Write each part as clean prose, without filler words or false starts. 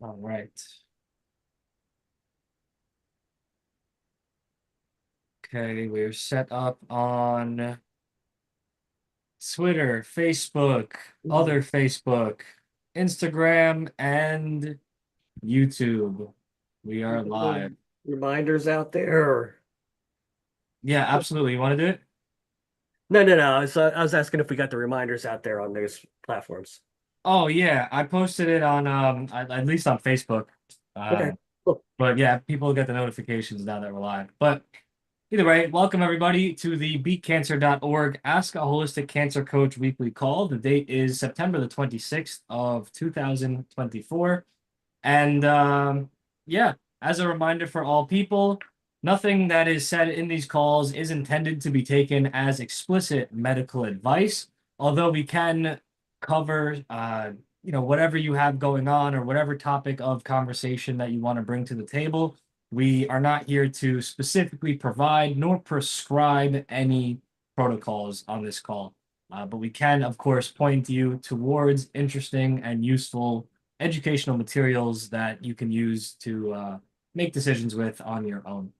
All right. Okay, we're set up on Twitter, Facebook, other Facebook, Instagram, and YouTube. We You are got the live. reminders out there? Yeah, absolutely. You want to do it? No. I was asking if we got the reminders out there on those platforms. Oh yeah, I posted it on at least on Facebook. Okay, Um, cool. but yeah, people get the notifications now that we're live. But either way, welcome everybody to the BeatCancer.Org Ask a Holistic Cancer Coach weekly call. The date is September the 26th of 2024. And yeah, as a reminder for all people, nothing that is said in these calls is intended to be taken as explicit medical advice, although we can cover whatever you have going on or whatever topic of conversation that you want to bring to the table. We are not here to specifically provide nor prescribe any protocols on this call. But we can, of course, point you towards interesting and useful educational materials that you can use to make decisions with on your own.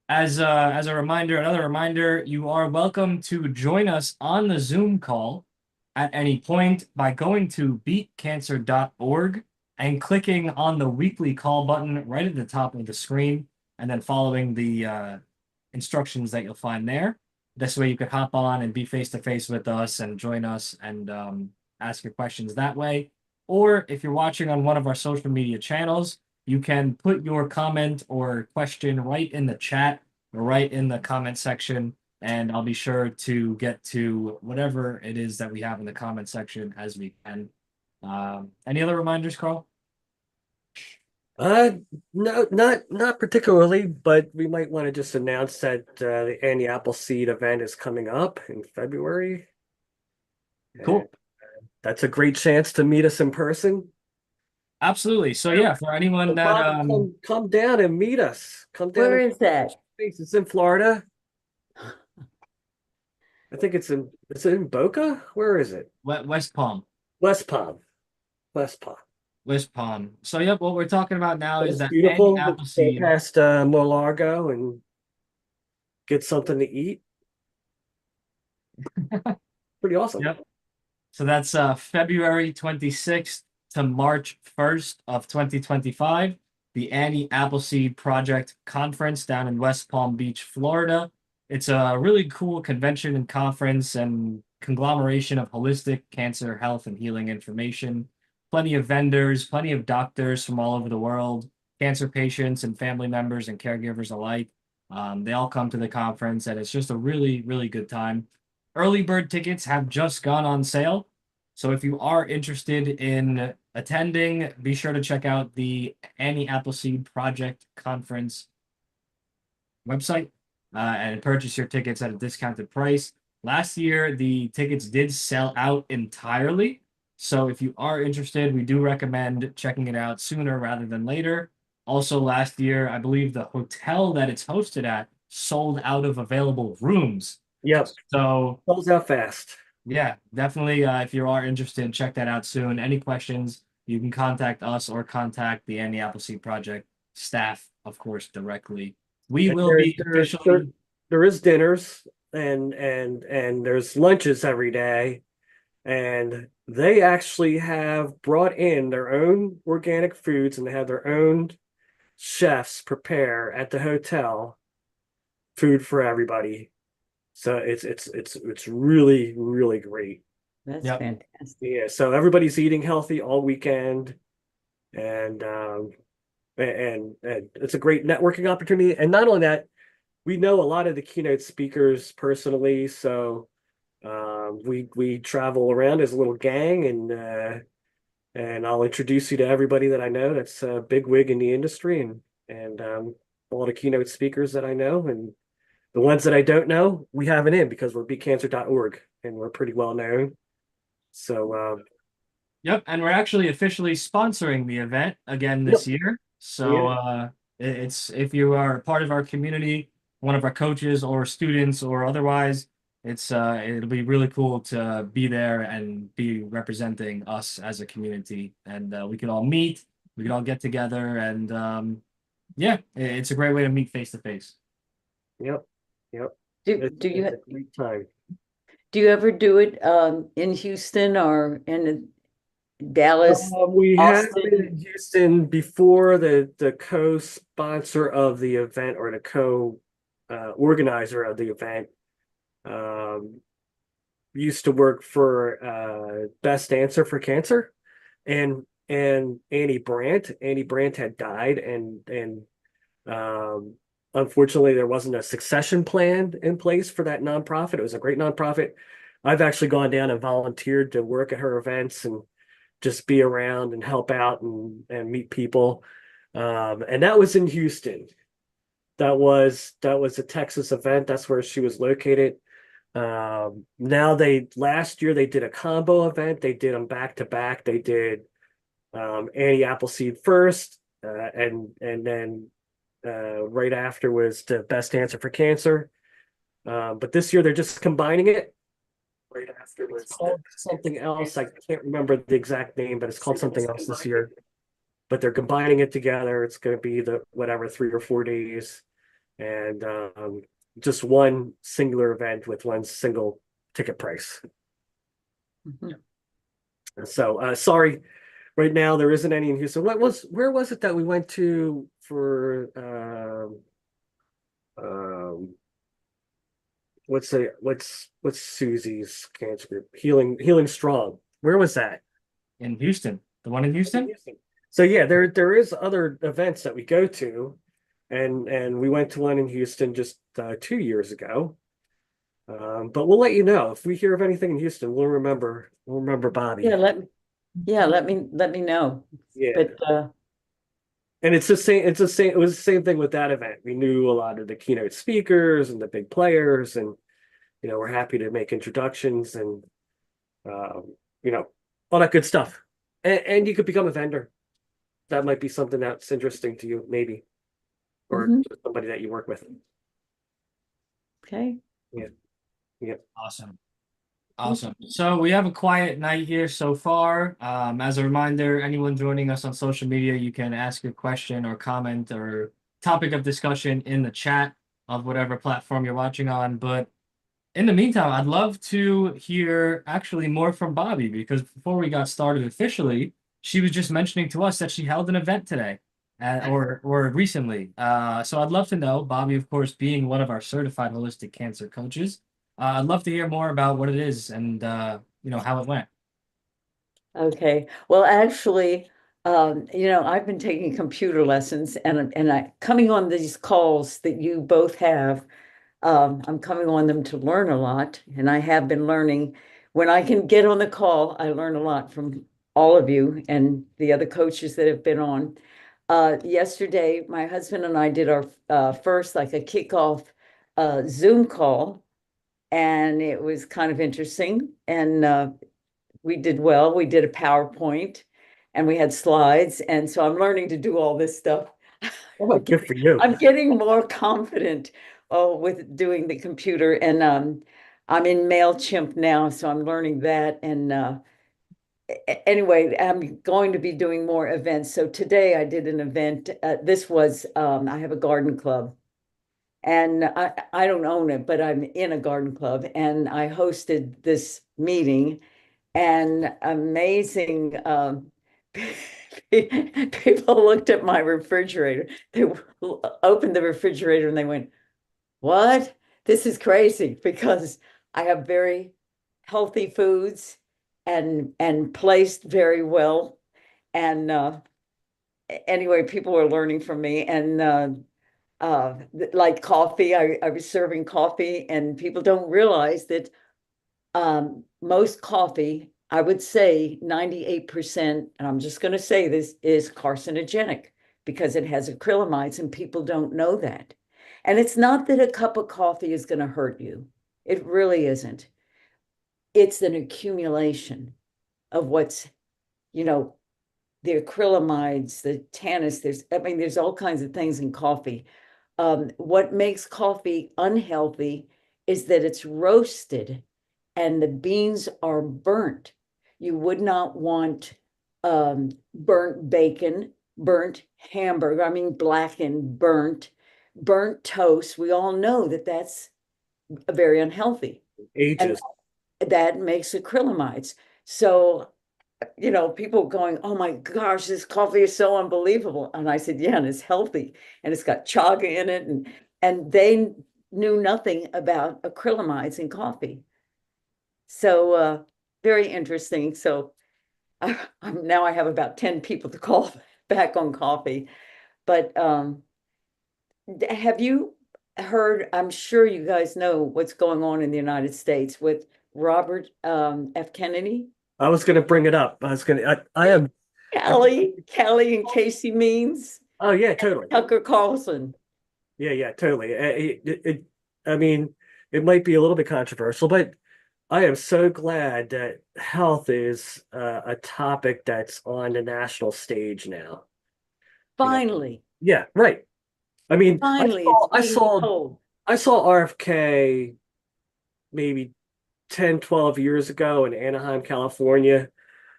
As a reminder, another reminder, you are welcome to join us on the Zoom call at any point by going to BeatCancer.org and clicking on the weekly call button right at the top of the screen, and then following the instructions that you'll find there. This way, you could hop on and be face to face with us and join us and ask your questions that way. Or if you're watching on one of our social media channels, you can put your comment or question right in the chat or right in the comment section, and I'll be sure to get to whatever it is that we have in the comment section as we can. Any other reminders, Carl? Uh, no, not particularly, but we might want to just announce that the Annie Appleseed event is coming up in February, and Cool. that's a great chance to meet us in person. Absolutely. So yeah, for anyone So that come down and meet us. Come down Where and is that? it's in Florida. I think it's in Boca. Where is it? West Palm. West Palm. West Palm. West Palm. So, yep, what we're talking about now is It's that Annie beautiful. Go Appleseed. past Mar Largo and get something to eat. Pretty awesome. Yep. So that's February 26th to March 1st of 2025, the Annie Appleseed Project Conference down in West Palm Beach, Florida. It's a really cool convention and conference and conglomeration of holistic cancer, health, and healing information. Plenty of vendors, plenty of doctors from all over the world, cancer patients and family members and caregivers alike. They all come to the conference, and it's just a really, really good time. Early bird tickets have just gone on sale. So if you are interested in attending, be sure to check out the Annie Appleseed Project Conference website and purchase your tickets at a discounted price. Last year, the tickets did sell out entirely. So if you are interested, we do recommend checking it out sooner rather than later. Also, last year, I believe the hotel that it's hosted at sold out of available rooms. Yep. So Close out fast. yeah, definitely. If you are interested, check that out soon. Any questions, you can contact us or contact the Annie Appleseed Project staff, of course, directly. We And will there, be there, there, officially, there is dinners and there's lunches every day. And they actually have brought in their own organic foods and they have their own chefs prepare at the hotel food for everybody. So it's really, really great. That's yep. fantastic. Yeah, so everybody's eating healthy all weekend, and and it's a great networking opportunity. And not only that, we know a lot of the keynote speakers personally, so we travel around as a little gang, and I'll introduce you to everybody that I know that's a big wig in the industry, and all the keynote speakers that I know, and the ones that I don't know, we have it in because we're BeatCancer.org and we're pretty well known. So Yep. And we're actually officially sponsoring the event again yep, this year. So yeah, it's if you are part of our community, one of our coaches or students or otherwise, It'll be really cool to be there and be representing us as a community, and we can all meet, we can all get together, and yeah, it's a great way to meet face to face. Yep, yep. Do It's, do it's a you great time. do you ever do it in Houston or in Dallas, We have been Austin? in Houston before. The co-sponsor of the event, or the co organizer of the event, um, used to work for Best Answer for Cancer, and Annie Brandt. Annie Brandt had died, and um, unfortunately there wasn't a succession plan in place for that nonprofit. It was a great nonprofit. I've actually gone down and volunteered to work at her events and just be around and help out and meet people. And that was in Houston. That was a Texas event. That's where she was located. Now last year they did a combo event. They did them back to back. They did Annie Appleseed first, and then right after was the Best Answer for Cancer. But this year they're just combining it. Right after was called something else. I can't remember the exact name, but it's called something else this year. But they're combining it together. It's going to be the whatever 3 or 4 days, and just one singular event with one single ticket price. Mhm. So sorry, right now there isn't any in Houston. Where was it that we went to for um what's Susie's cancer group? Healing Strong. Where was that? In Houston, the one in Houston? So yeah, there is other events that we go to, and we went to one in Houston just 2 years ago. But we'll let you know if we hear of anything in Houston. We'll remember Yeah, Bobby. let me know. Yeah, But and it's the same. It's the same. It was the same thing with that event. We knew a lot of the keynote speakers and the big players, and we're happy to make introductions and um, you know all that good stuff. And you could become a vendor. That might be something that's interesting to you, maybe, or mhm, just somebody that you work with. okay. Yeah, yeah. Awesome. Awesome. So we have a quiet night here so far. As a reminder, anyone joining us on social media, you can ask your question or comment or topic of discussion in the chat of whatever platform you're watching on. But in the meantime, I'd love to hear actually more from Bobby because before we got started officially, she was just mentioning to us that she held an event today, or recently. So I'd love to know, Bobby, of course, being one of our certified holistic cancer coaches. I'd love to hear more about what it is and how it went. Okay. Well, actually, I've been taking computer lessons and I coming on these calls that you both have. I'm coming on them to learn a lot, and I have been learning. When I can get on the call, I learn a lot from all of you and the other coaches that have been on. Yesterday, my husband and I did our first like a kickoff Zoom call, and it was kind of interesting. And we did well. We did a PowerPoint, and we had slides, and so I'm learning to do all this stuff. Oh, good for you. I'm getting more confident with doing the computer, and I'm in MailChimp now, so I'm learning that. And anyway, I'm going to be doing more events. So today I did an event. This was I have a garden club, and I don't own it, but I'm in a garden club, and I hosted this meeting, and amazing. People looked at my refrigerator. They opened the refrigerator and they went, "What? This is crazy," because I have very healthy foods and placed very well. And anyway, people were learning from me. And like coffee, I was serving coffee, and people don't realize that most coffee, I would say 98%, and I'm just going to say this, is carcinogenic because it has acrylamides, and people don't know that. And it's not that a cup of coffee is going to hurt you. It really isn't. It's an accumulation of what's, you know, the acrylamides, the tannins, there's all kinds of things in coffee. What makes coffee unhealthy is that it's roasted and the beans are burnt. You would not want burnt bacon, burnt hamburger, I mean blackened, burnt toast. We all know that that's very unhealthy. And Ages. that makes acrylamides. So, people going, oh my gosh, this coffee is so unbelievable. And I said, yeah, and it's healthy and it's got chaga in it. And they knew nothing about acrylamides in coffee. So very interesting. So now I have about 10 people to call back on coffee. But have you heard, I'm sure you guys know what's going on in the United States with Robert F. Kennedy? I was going to bring it up. I am. Kelly and Casey Means, Oh yeah, totally. Tucker Carlson. Yeah, totally. I mean, it might be a little bit controversial, but I am so glad that health is a topic that's on the national stage now. You know, Finally, yeah, right. I mean, finally, it's I being saw told. I saw RFK maybe 10, 12 years ago in Anaheim, California,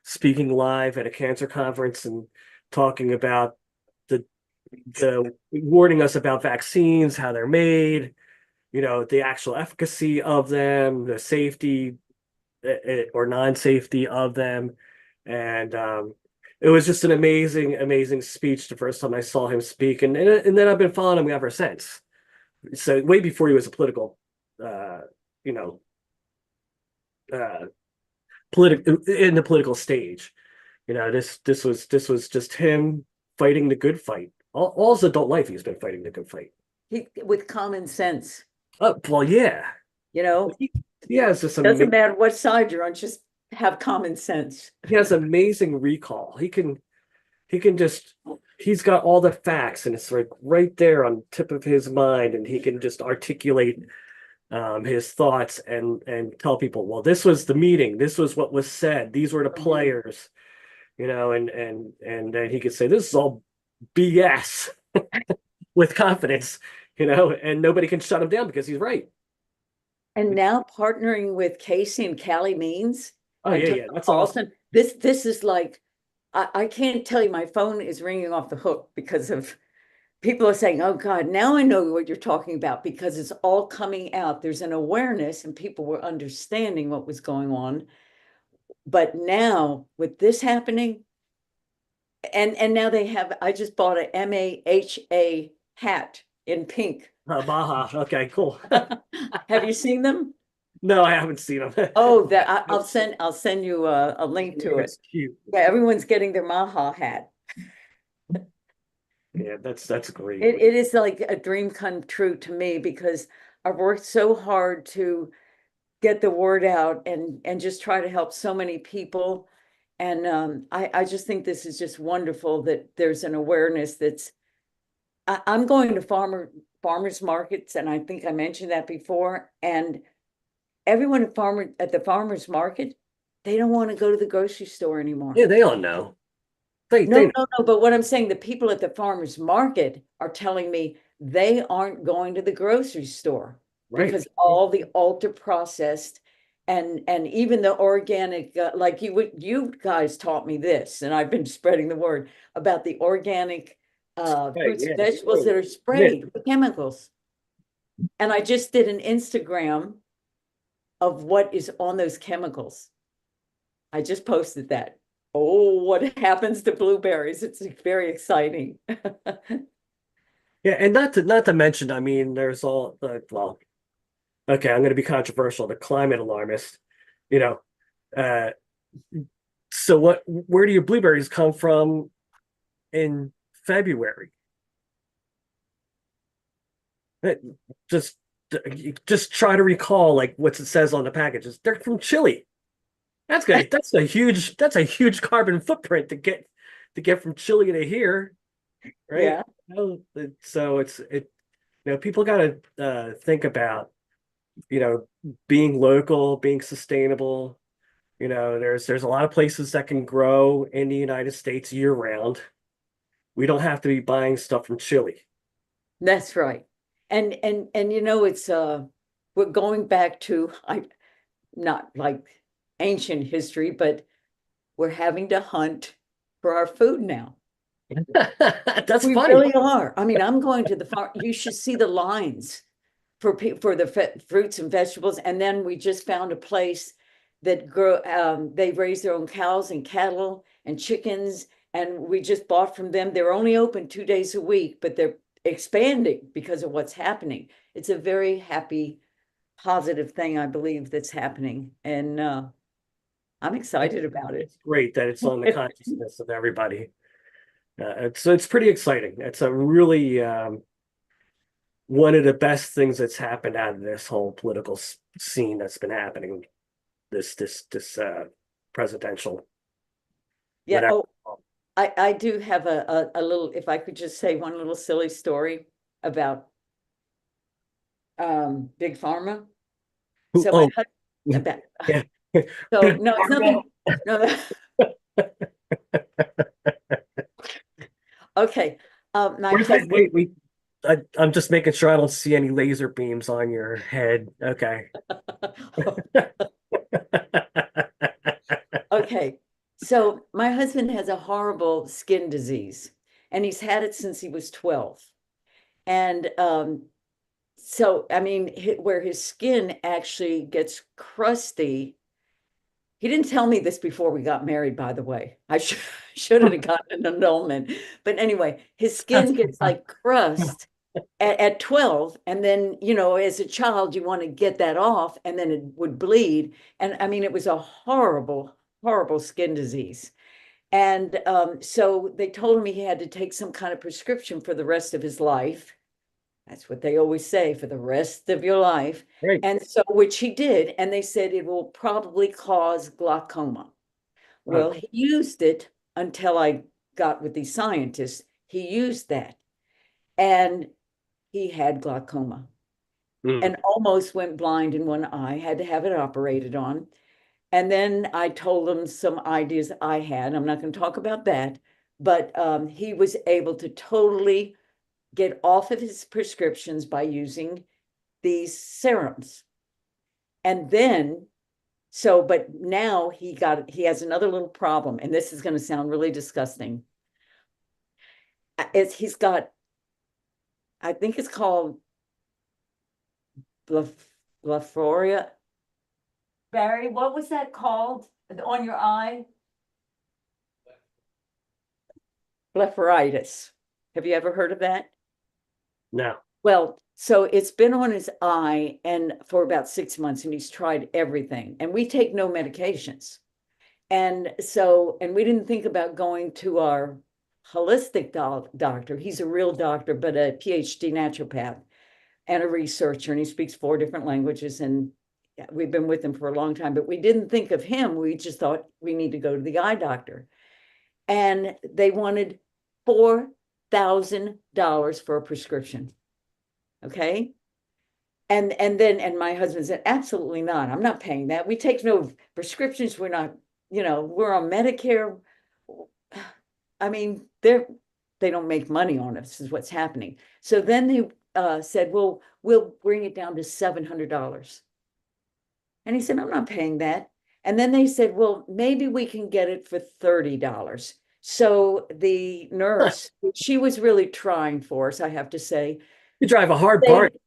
speaking live at a cancer conference and talking about the the warning us about vaccines, how they're made, the actual efficacy of them, the safety or non-safety of them. And it was just an amazing, amazing speech the first time I saw him speak. And then I've been following him ever since. So way before he was a political, you know, uh, in the political stage. This was just him fighting the good fight. All his adult life, he's been fighting the good fight. With common sense, Oh, well, yeah. you know, He has this doesn't matter what side you're on, just have common sense. he has amazing recall. He's got all the facts and it's like right there on the tip of his mind, and he can just articulate his thoughts and tell people, well, this was the meeting, this was what was said, these were the players, and then he could say this is all BS with confidence, and nobody can shut him down because he's right. And now partnering with Casey and Callie Means Oh and yeah, Tucker yeah, that's awesome. Carlson, this is like I can't tell you, my phone is ringing off the hook because of people are saying, oh God, now I know what you're talking about because it's all coming out. There's an awareness and people were understanding what was going on. But now with this happening, and now they have, I just bought a MAHA hat in pink. Baja, okay, cool. Have you seen them? No, I haven't seen him. Oh, I'll send you a link to it. It's cute. Yeah, everyone's getting their Maha hat. Yeah, that's great. It is like a dream come true to me because I've worked so hard to get the word out and just try to help so many people. And I just think this is just wonderful that there's an awareness that's I'm going to farmers markets, and I think I mentioned that before. And everyone at the farmers market, they don't want to go to the grocery store anymore. Yeah, they all know. No, They no, no. But what I'm saying, the people at the farmers market are telling me they aren't going to the grocery store right. because all the ultra processed and even the organic, like you guys taught me this, and I've been spreading the word about the organic fruits and vegetables that are sprayed with chemicals. And I just did an Instagram of what is on those chemicals. I just posted that. Oh, what happens to blueberries? It's very exciting. Yeah, and not to mention, I mean, there's all well, okay, I'm going to be controversial, the climate alarmist, you know. Uh, so where do your blueberries come from in February? It- Just just try to recall like what it says on the packages. They're from Chile. That's a huge carbon footprint to get from Chile to here, right? Yeah. So people got to think about being local, being sustainable. There's a lot of places that can grow in the United States year round. We don't have to be buying stuff from Chile. That's right. And it's we're going back to, not like ancient history, but we're having to hunt for our food now. That's We funny. really are. I mean, I'm going to the farm. You should see the lines for the fruits and vegetables. And then we just found a place that they raise their own cows and cattle and chickens. And we just bought from them. They're only open 2 days a week, but they're expanding because of what's happening. It's a very happy, positive thing, I believe, that's happening. And I'm excited about it. It's great that it's on the consciousness of everybody. It's pretty exciting. It's a really one of the best things that's happened out of this whole political scene that's been happening. This presidential Yeah. whatever. Oh, I do have a little, if I could just say one little silly story about Big Pharma. So my husband, yeah. so no, it's nothing. No. Okay. My husband. Wait. I'm just making sure I don't see any laser beams on your head. Okay. Okay. So my husband has a horrible skin disease, and he's had it since he was 12. And so, I mean, where his skin actually gets crusty. He didn't tell me this before we got married, by the way. I should have gotten an annulment. But anyway, his skin gets like crust at 12. And then, you know, as a child, you want to get that off, and then it would bleed. And I mean, it was a horrible, horrible skin disease. And so they told him he had to take some kind of prescription for the rest of his life. That's what they always say, for the rest of your life. Right. And so, which he did, and they said it will probably cause glaucoma. Well, he used it until I got with these scientists. He used that, and he had glaucoma and almost went blind in one eye, had to have it operated on. And then I told him some ideas I had. I'm not going to talk about that, but he was able to totally get off of his prescriptions by using these serums. And then, so, but now he has another little problem, and this is going to sound really disgusting. He's got, I think it's called blepharia. Barry, what was that called on your eye? Blepharitis. Have you ever heard of that? No. Well, so it's been on his eye and for about 6 months, and he's tried everything, and we take no medications. And so, and we didn't think about going to our holistic doctor. He's a real doctor, but a PhD naturopath and a researcher, and he speaks 4 different languages, and we've been with him for a long time, but we didn't think of him. We just thought we need to go to the eye doctor. And they wanted $4,000 for a prescription. Okay. And my husband said, absolutely not. I'm not paying that. We take no prescriptions. We're not, you know, we're on Medicare. I mean, they don't make money on us, is what's happening. So then they said, well, we'll bring it down to $700. And he said, I'm not paying that. And then they said, well, maybe we can get it for $30. So the nurse, she was really trying for us, I have to say. You drive a hard bargain.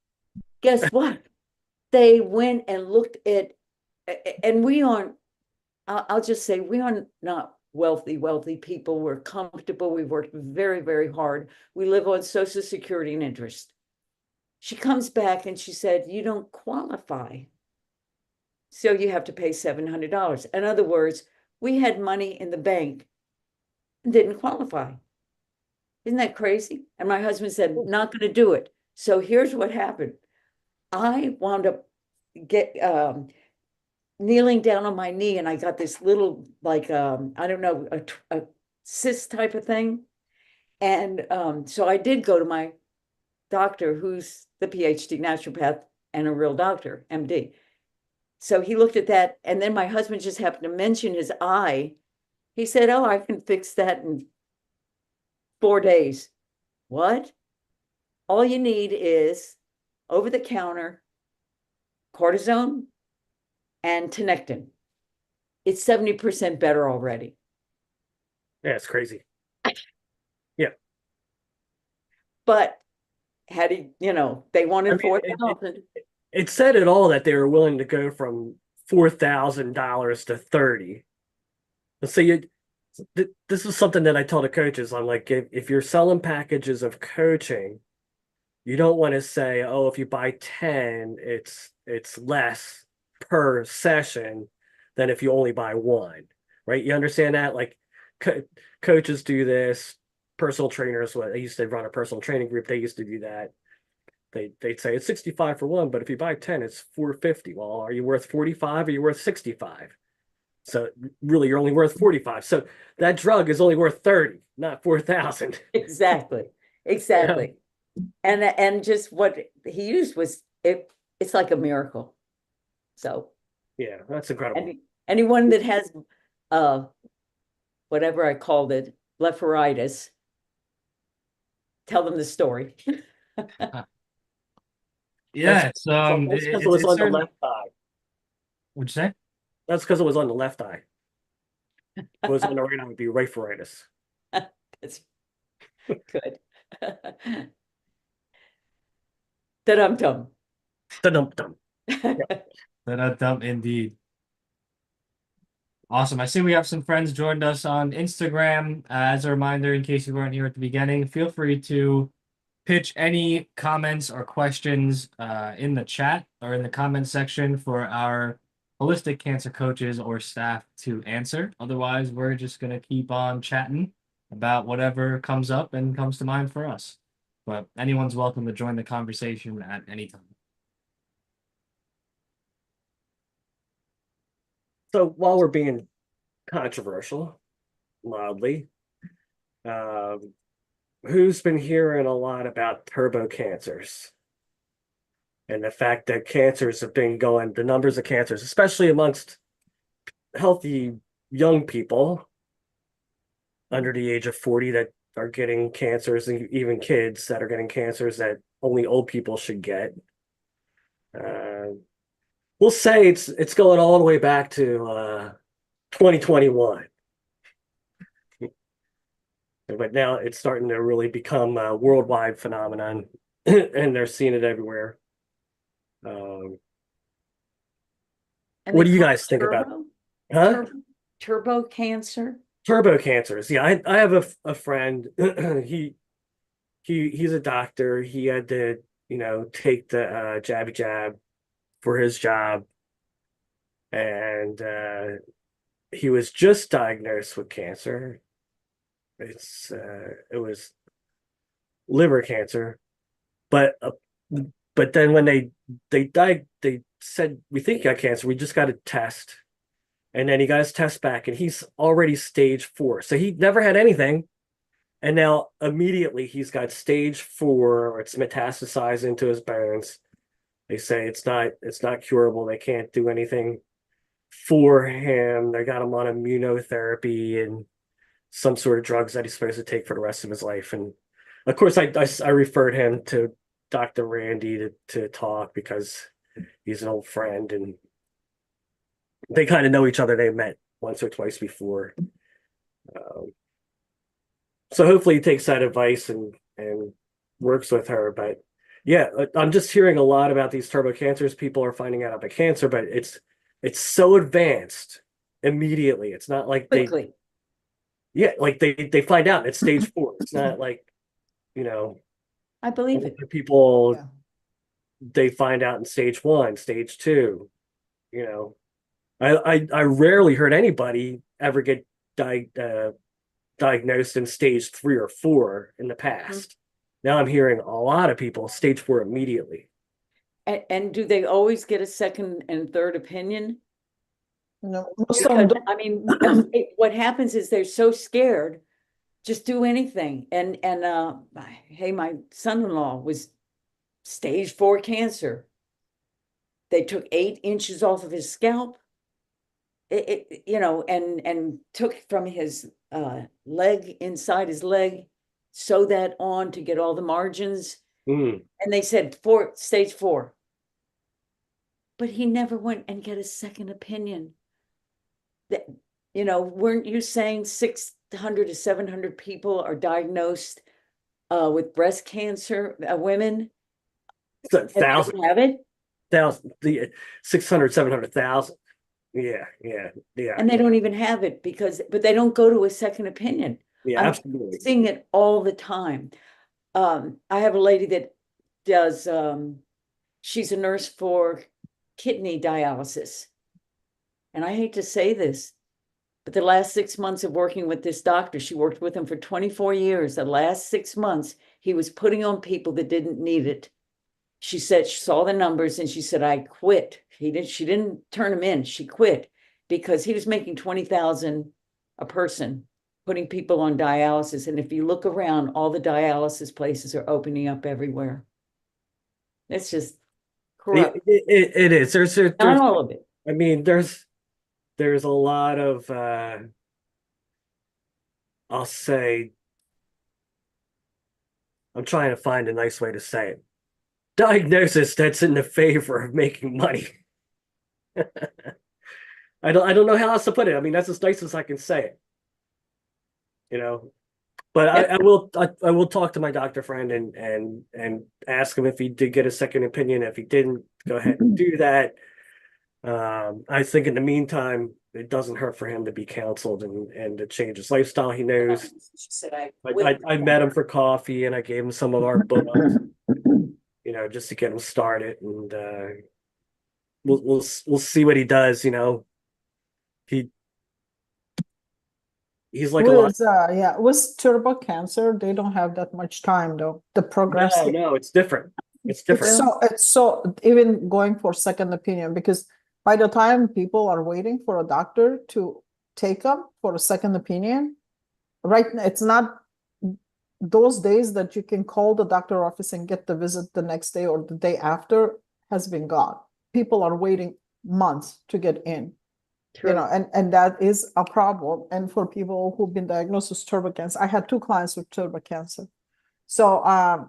Guess what? They went and looked at, and we aren't, I'll just say, we are not wealthy people. We're comfortable. We've worked very, very hard. We live on Social Security and interest. She comes back and she said, you don't qualify. So you have to pay $700. In other words, we had money in the bank and didn't qualify. Isn't that crazy? And my husband said, not going to do it. So here's what happened. I wound up kneeling down on my knee, and I got this little, like, I don't know, a cyst type of thing. And so I did go to my doctor, who's the PhD naturopath and a real doctor, MD. So he looked at that, and then my husband just happened to mention his eye. He said, oh, I can fix that in 4 days. What? All you need is over the counter cortisone and tenectin. It's 70% better already. Yeah, it's crazy. Yeah. But had he, they wanted I mean, it, 4,000. it said it all that they were willing to go from $4,000 to 30. So this is something that I tell the coaches. I'm like, if you're selling packages of coaching, you don't want to say, oh, if you buy 10, it's less per session than if you only buy one, right? You understand that? Like coaches do this, personal trainers, I used to run a personal training group, they used to do that. They'd say it's 65 for one, but if you buy 10, it's 450. Well, are you worth 45 or are you worth 65? So really, you're only worth 45. So that drug is only worth 30, not 4,000. Exactly. Exactly. And just what he used was it's like a miracle. So Yeah, that's incredible. anyone that has whatever I called it, blepharitis, tell them the story. Yeah, That's because it was it's on the certainly. left eye. What'd you say? That's because it was on the left eye. If it was on the right eye, it would be referitis. That's good. Da-dum-dum. Dum-dum. Dumb indeed. Awesome. I see we have some friends joined us on Instagram. As a reminder, in case you weren't here at the beginning, feel free to pitch any comments or questions in the chat or in the comment section for our holistic cancer coaches or staff to answer. Otherwise, we're just going to keep on chatting about whatever comes up and comes to mind for us. But anyone's welcome to join the conversation at any time. So while we're being controversial, mildly, who's been hearing a lot about turbo cancers and the fact that cancers have been going, the numbers of cancers, especially amongst healthy young people under the age of 40 that are getting cancers, and even kids that are getting cancers that only old people should get. We'll say it's going all the way back to 2021. But now it's starting to really become a worldwide phenomenon, and they're seeing it everywhere. And What do you guys think about? Huh? Turbo cancer? Turbo cancers. Yeah, I have a friend. He's a doctor. He had to, take the jabby jab for his job, and he was just diagnosed with cancer. It was liver cancer, but then when they said we think you got cancer. We just got a test, and then he got his test back, and he's already stage 4. So he never had anything, and now immediately he's got stage 4, or it's metastasized into his bones. They say it's not curable. They can't do anything for him. They got him on immunotherapy and some sort of drugs that he's supposed to take for the rest of his life. And of course, I referred him to Dr. Randy to talk because he's an old friend and they kind of know each other. They met once or twice before. So hopefully he takes that advice and works with her. But yeah, I'm just hearing a lot about these turbo cancers. People are finding out about cancer, but it's so advanced immediately. It's not like Quickly. like they find out it's stage 4. It's not like, I believe it. People, they find out in stage 1, stage 2. I rarely heard anybody ever get diagnosed in stage 3 or 4 in the past. Now I'm hearing a lot of people stage 4 immediately. And do they always get a second and third opinion? No, Because, I mean, what happens is they're so scared, just do anything. And hey, my son-in-law was stage 4 cancer. They took 8 inches off of his scalp. And took from his leg, inside his leg, sew that on to get all the margins. And they said stage 4. but he never went and get a second opinion. That, you know, weren't you saying 600 to 700 people are diagnosed with breast cancer, women, It's a and they thousand, don't have it, the 600, 700,000. Yeah, yeah, yeah, and they don't even have it but they don't go to a second opinion. yeah, I'm absolutely. seeing it all the time. I have a lady that does, she's a nurse for kidney dialysis. And I hate to say this, but the last 6 months of working with this doctor, she worked with him for 24 years. The last 6 months, he was putting on people that didn't need it. She said she saw the numbers and she said, I quit. She didn't turn him in. She quit because he was making 20,000 a person, putting people on dialysis. And if you look around, all the dialysis places are opening up everywhere. It's just corrupt. It is. Not all of it. I mean, there's a lot of I'll say, I'm trying to find a nice way to say it. Diagnosis that's in the favor of making money. I don't know how else to put it. I mean, that's as nice as I can say it. You know, but Yep. I will talk to my doctor friend and ask him if he did get a second opinion. If he didn't, go ahead and do that. I think in the meantime, it doesn't hurt for him to be counseled and to change his lifestyle. He knows. She said, I met him for coffee and I gave him some of our books, you know, just to get him started. And we'll see what he does. You know, he's like a lot. With turbo cancer, they don't have that much time though. The progress. No, it's different. It's different. It's so even going for second opinion, because by the time people are waiting for a doctor to take them for a second opinion, right now it's not those days that you can call the doctor office and get the visit the next day or the day after has been gone. People are waiting months to get in. True. You know, and that is a problem. And for people who've been diagnosed with turbo cancer, I had 2 clients with turbo cancer. So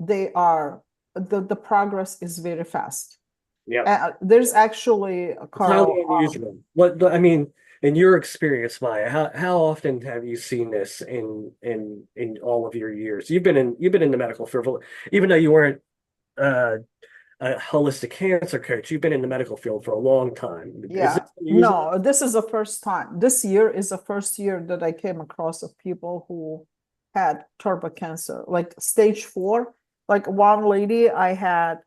they are the progress is very fast. Yeah. There's actually a Highly unusual. What I mean, in your experience, Maya, how often have you seen this in all of your years? You've been in the medical field, even though you weren't a holistic cancer coach. You've been in the medical field for a long time. Yeah. No, this is the first time. This year is the first year that I came across of people who had turbo cancer, like stage 4. Like one lady, I had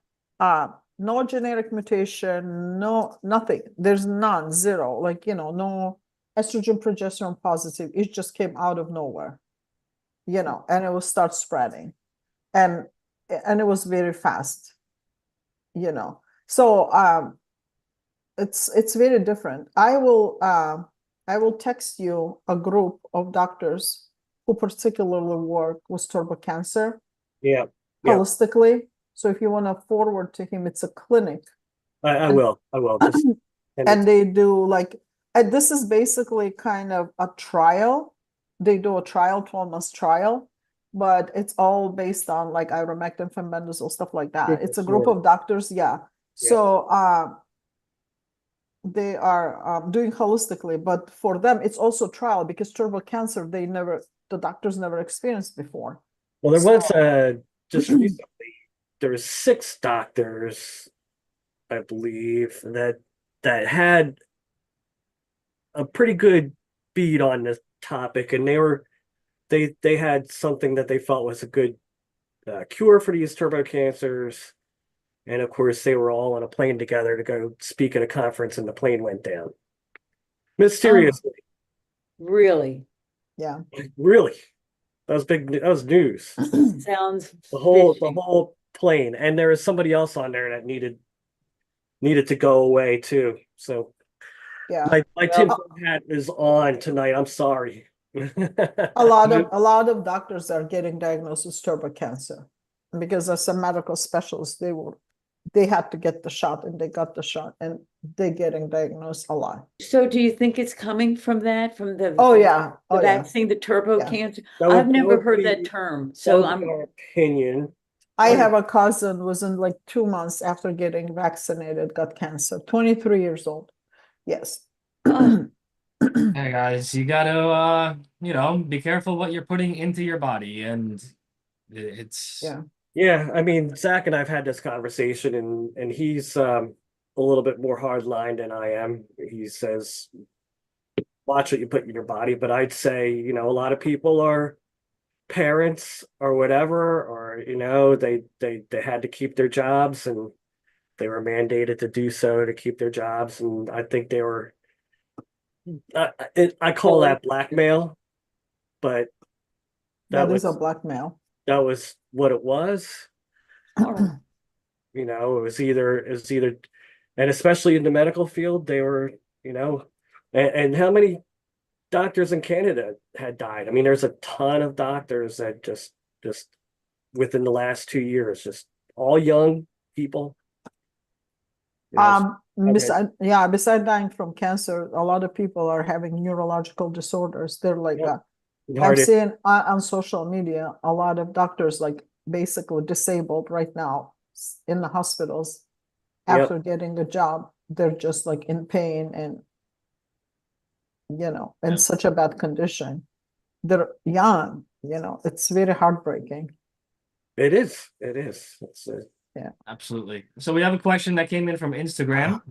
no genetic mutation, no nothing. There's none, zero. Like, you know, no estrogen progesterone positive. It just came out of nowhere, you know, and it will start spreading, and it was very fast, you know. So it's very different. I will text you a group of doctors who particularly work with turbo cancer. Yeah. Holistically. So if you want to forward to him, it's a clinic. I will. Just and they do like, this is basically kind of a trial. They do a trial, 12-month trial, but it's all based on like ivermectin, fenbendazole, stuff like that. It's a group of doctors. Yeah. So they are doing holistically, but for them, it's also trial because turbo cancer, the doctors never experienced before. Well, there was just recently, there was 6 doctors, I believe, that had a pretty good beat on this topic, and they had something that they felt was a good cure for these turbo cancers. And of course, they were all on a plane together to go speak at a conference, and the plane went down mysteriously. Really? Yeah. Really, that was big. That was news. Sounds The whole fishy. plane, and there was somebody else on there that needed to go away too. So yeah, my tinfoil hat is on tonight. I'm sorry. a lot of doctors are getting diagnosed with turbo cancer because as a medical specialist, they had to get the shot and they got the shot and they're getting diagnosed a lot. So do you think it's coming from that, from the vaccine, the turbo cancer? I've never heard that term. So our opinion. I Oh, have a cousin was in like 2 months after getting vaccinated, got cancer, 23 years old. Yes. Oh. Hey guys, you gotta be careful what you're putting into your body, and it's Yeah. yeah. I mean, Zach and I've had this conversation, and he's a little bit more hardline than I am. He says, watch what you put in your body. But I'd say, a lot of people are parents or whatever, or they had to keep their jobs and they were mandated to do so to keep their jobs, and I think they were. I call that blackmail, but that That is a was blackmail. that was what it was. Or It was either, and especially in the medical field, they were, and how many doctors in Canada had died? I mean, there's a ton of doctors that just within the last 2 years, just all young people, you know, had Beside dying from cancer, a lot of people are having neurological disorders. They're like, yeah, I've heart, seen on social media a lot of doctors like basically disabled right now in the hospitals yep, after getting a job. They're just like in pain and in yeah, such a bad condition. They're young, it's very heartbreaking. it is. Yeah. absolutely. So we have a question that came in from Instagram.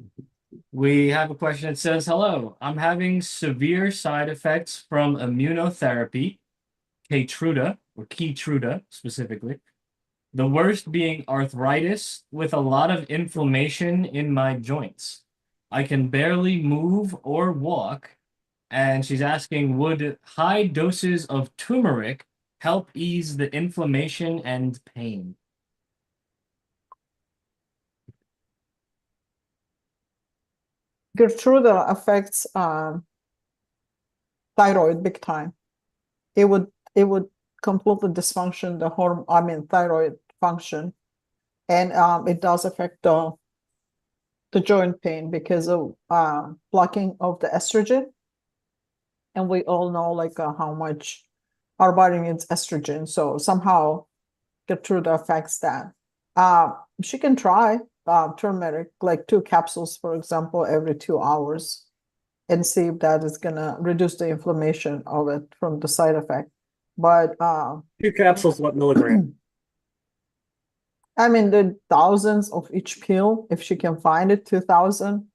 We have a question that says, "Hello, I'm having severe side effects from immunotherapy, Keytruda specifically. The worst being arthritis with a lot of inflammation in my joints. I can barely move or walk." And she's asking, would high doses of turmeric help ease the inflammation and pain? Gertruda affects thyroid big time. It would completely dysfunction the thyroid function, and it does affect the joint pain because of blocking of the estrogen. And we all know like how much our body needs estrogen. So somehow Gertruda affects that. Uh, she can try turmeric, like 2 capsules, for example, every 2 hours, and see if that is gonna reduce the inflammation of it from the side effect. But 2 capsules, what milligram? I mean, the thousands of each pill, if she can find it, 2,000.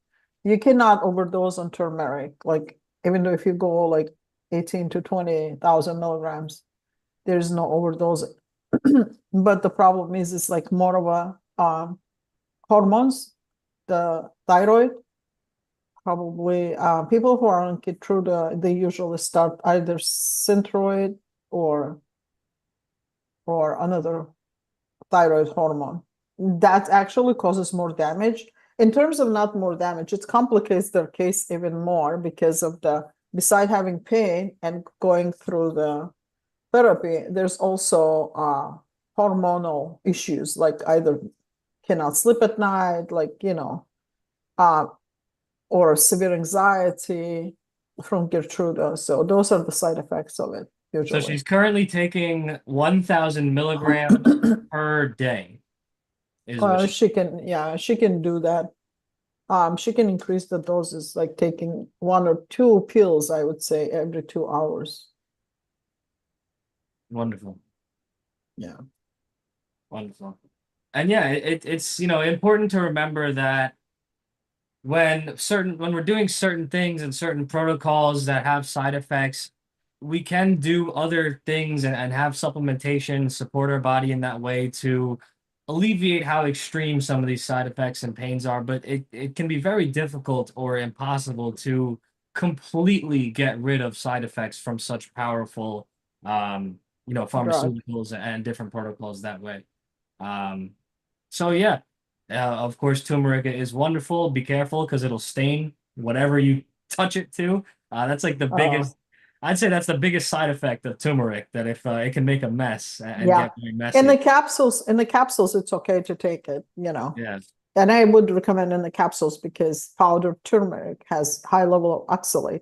You cannot overdose on turmeric. Like, even though if you go like 18 to 20,000 milligrams, there's no overdose. But the problem is, it's like more of a hormones, the thyroid. Probably people who are on Keytruda, they usually start either Synthroid or another thyroid hormone. That actually causes more damage. In terms of not more damage, it complicates their case even more because of beside having pain and going through the therapy, there's also hormonal issues, like either cannot sleep at night, like, uh, or severe anxiety from Gertruda. So those are the side effects of it, So usually. she's currently taking 1,000 milligrams per day, is what she. She can do that. She can increase the doses, like taking 1 or 2 pills, I would say, every 2 hours. Wonderful. Yeah. Wonderful. And yeah, it's important to remember that when we're doing certain things and certain protocols that have side effects, we can do other things and have supplementation, support our body in that way to alleviate how extreme some of these side effects and pains are. But it can be very difficult or impossible to completely get rid of side effects from such powerful Drug. pharmaceuticals and different protocols that way. Um, so yeah, of course, turmeric is wonderful. Be careful because it'll stain whatever you touch it to. That's like the Uh, biggest. I'd say that's the biggest side effect of turmeric. That if it can make a mess and yeah. get very In the messy. capsules, it's okay to take it, Yeah, And I would recommend in the capsules because powdered turmeric has high level of oxalate.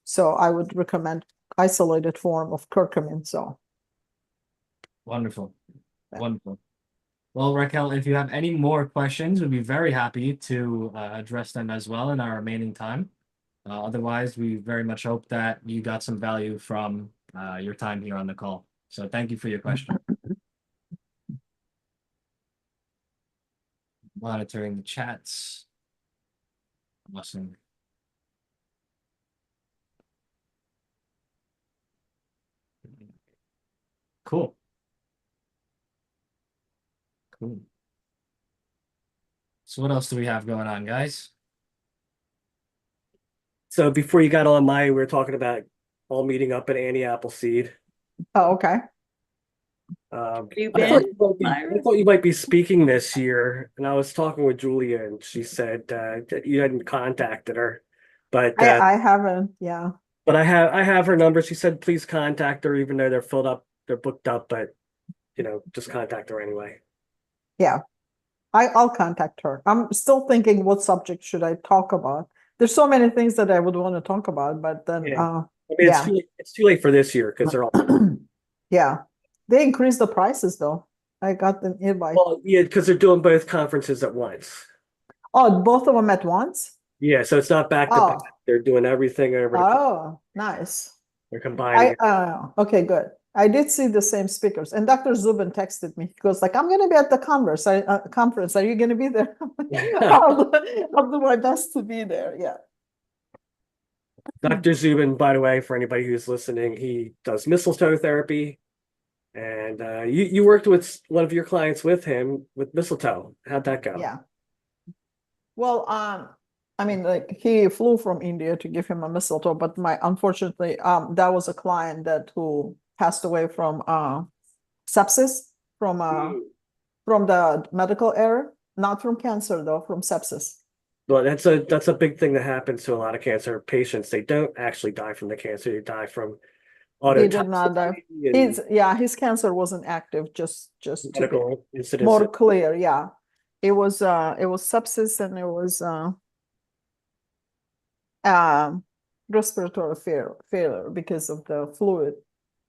So I would recommend isolated form of curcumin. So wonderful, yeah. wonderful. Well, Raquel, if you have any more questions, we'd be very happy to address them as well in our remaining time. Otherwise, we very much hope that you got some value from your time here on the call. So thank you for your question. Monitoring the chats. Awesome. Cool. Cool. So what else do we have going on, guys? So before you got on, we were talking about all meeting up at Annie Appleseed. Oh, okay. You I thought been, you might be, I Myra? thought you might be speaking this year, and I was talking with Julia, and she said that you hadn't contacted her, but I haven't, yeah. I have her number. She said please contact her, even though they're filled up, they're booked up, but just contact her anyway. Yeah. I'll contact her. I'm still thinking what subject should I talk about. There's so many things that I would want to talk about, but then Yeah. I mean, yeah. it's too late for this year because they're all Yeah. They increased the prices though. I got an invite. well, yeah, because they're doing both conferences at once. Oh, both of them at once? Yeah, so it's not back to back. Oh, They're doing everything over the oh, nice. they're combining it. Okay, good. I did see the same speakers, and Dr. Zubin texted me. He goes like, "I'm going to be at the conference. Are you going to be there?" I'll do my best to be there. Yeah. Dr. Zubin, by the way, for anybody who's listening, he does mistletoe therapy. And you worked with one of your clients with him with mistletoe. How'd that go? Yeah. Well, I mean, like he flew from India to give him a mistletoe, but unfortunately, that was a client who passed away from sepsis from the medical error, not from cancer though, from sepsis. Well, that's a big thing that happens to a lot of cancer patients. They don't actually die from the cancer; they die from He did not die. autotoxicity His cancer wasn't active, just and to be medical incidents. more clear. Yeah. It was sepsis and it was respiratory failure because of the fluid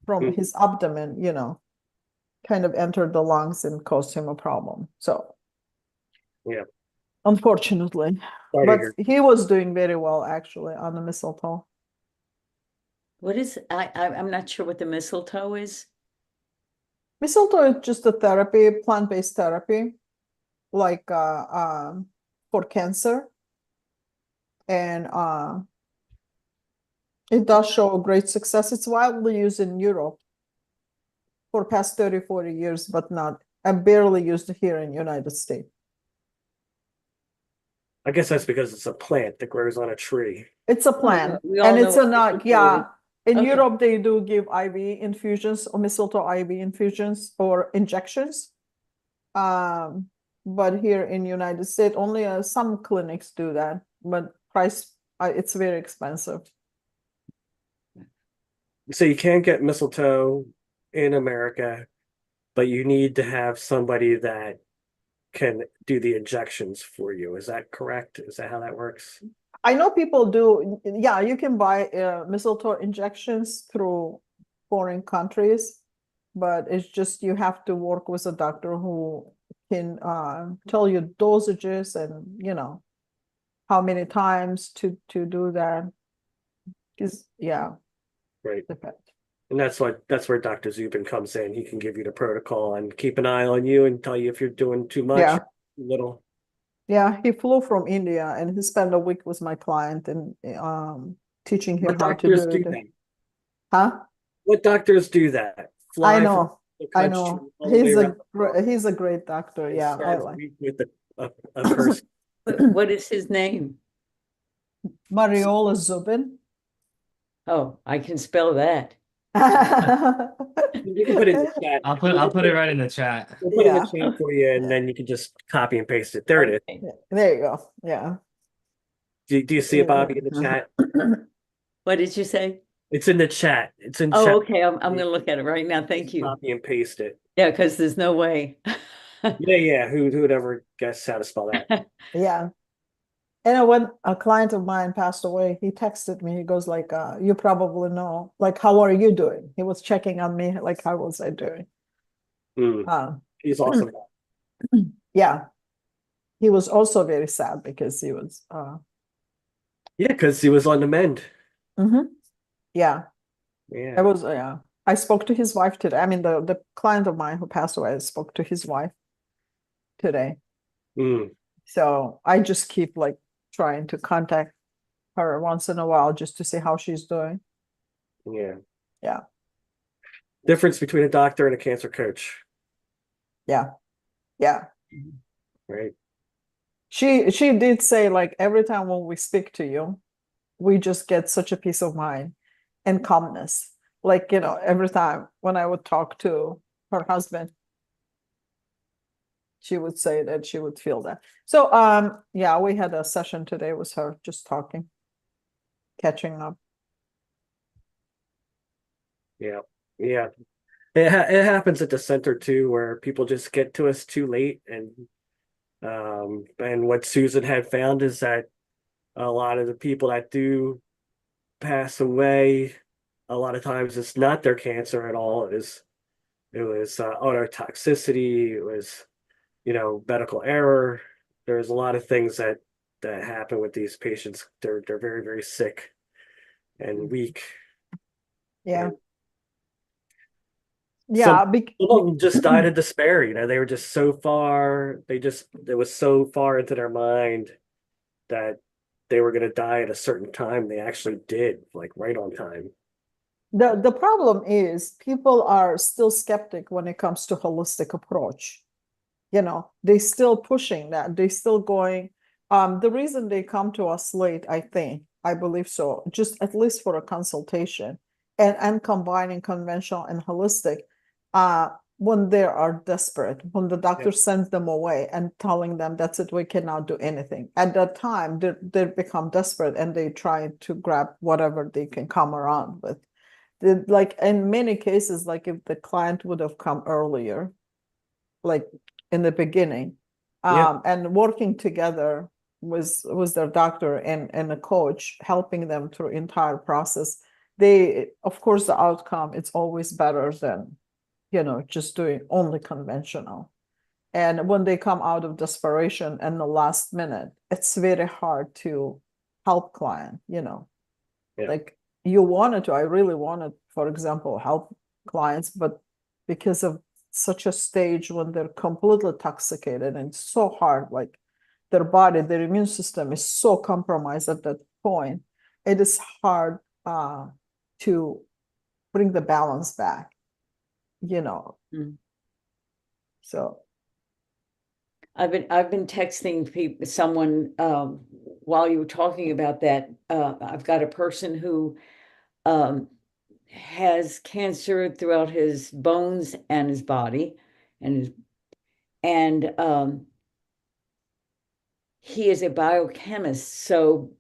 from his abdomen, kind of entered the lungs and caused him a problem. So Yeah, unfortunately, sorry to but hear. he was doing very well actually on the mistletoe. What is, I'm not sure what the mistletoe is. Mistletoe is just a therapy, plant-based therapy, like for cancer. And it does show great success. It's widely used in Europe for past 30, 40 years, but not barely used here in United States. I guess that's because it's a plant that grows on a tree. It's a plant, We all and know it's a what not, mistletoe yeah. is. In Okay. Europe, they do give IV infusions or mistletoe IV infusions or injections. But here in United States, only some clinics do that, but it's very expensive. So you can't get mistletoe in America, but you need to have somebody that can do the injections for you. Is that correct? Is that how that works? I know people do, yeah, you can buy mistletoe injections through foreign countries, but it's just you have to work with a doctor who can tell you dosages and how many times to do that. Because yeah, Right. depends. And that's where Dr. Zubin comes in. He can give you the protocol and keep an eye on you and tell you if you're doing too much Yeah. or too little. Yeah, he flew from India and he spent a week with my client and teaching him What how to doctors do do it. that? Huh? What doctors do that? I Fly from know. the I country know. all the way around He's a great doctor. and Yeah, I start a like. week with a person. What is his name? Mariola Zubin. Oh, I can spell that. You can put it in the chat. I'll put it right in the chat. We'll put it in the Yeah. chat for you, and then you can just copy and paste it. There it is. Okay. There you go. Yeah. Do you see it, Bobby, in the chat? What did you say? It's in the chat. It's in Oh, chat. okay. I'm going to look at it right now. Thank you. Copy and paste it. Yeah, because there's no way. Yeah. Who would ever guess how to spell that? Yeah. And when a client of mine passed away, he texted me. He goes like, you probably know, like, how are you doing? He was checking on me, like, how was I doing? Hmm. He's awesome. Yeah. He was also very sad because he was Yeah, because he was on the mend. mhm. Yeah. I Yeah. was yeah. I spoke to his wife today. I mean the client of mine who passed away, I spoke to his wife today. Mm, So I just keep like trying to contact her once in a while just to see how she's doing. yeah. Yeah. Difference between a doctor and a cancer coach, Yeah. Yeah. right? She did say like every time when we speak to you, we just get such a peace of mind and calmness. Like, every time when I would talk to her husband, she would say that she would feel that. So yeah, we had a session today with her just talking, catching up. Yeah. Yeah. It happens at the center too, where people just get to us too late. And what Susan had found is that a lot of the people that do pass away, a lot of times it's not their cancer at all. It was autotoxicity. It was, medical error. There's a lot of things that happen with these patients. They're very, very sick and weak. Yeah. And some Yeah. some of them just died of despair. They were just so far, it was so far into their mind that they were going to die at a certain time. They actually did, like right on time. The problem is people are still skeptic when it comes to holistic approach. They still pushing that. They still going. The reason they come to us late, I believe so, just at least for a consultation and combining conventional and holistic, when they are desperate, when the Yeah. doctor sends them away and telling them that's it, we cannot do anything. At that time, they become desperate and they try to grab whatever they can come around with. Like in many cases, like if the client would have come earlier, like in the beginning, Yeah. and working together with their doctor and a coach, helping them through entire process, they, of course, the outcome it's always better than just doing only conventional. And when they come out of desperation and the last minute, it's very hard to help client. Yeah. Like you wanted to, I really wanted, for example, help clients, but because of such a stage when they're completely intoxicated and it's so hard, like their body, their immune system is so compromised at that point, it is hard to bring the balance back, you know. Mm. So I've been texting someone while you were talking about that. I've got a person who um, has cancer throughout his bones and his body, and he is a biochemist. So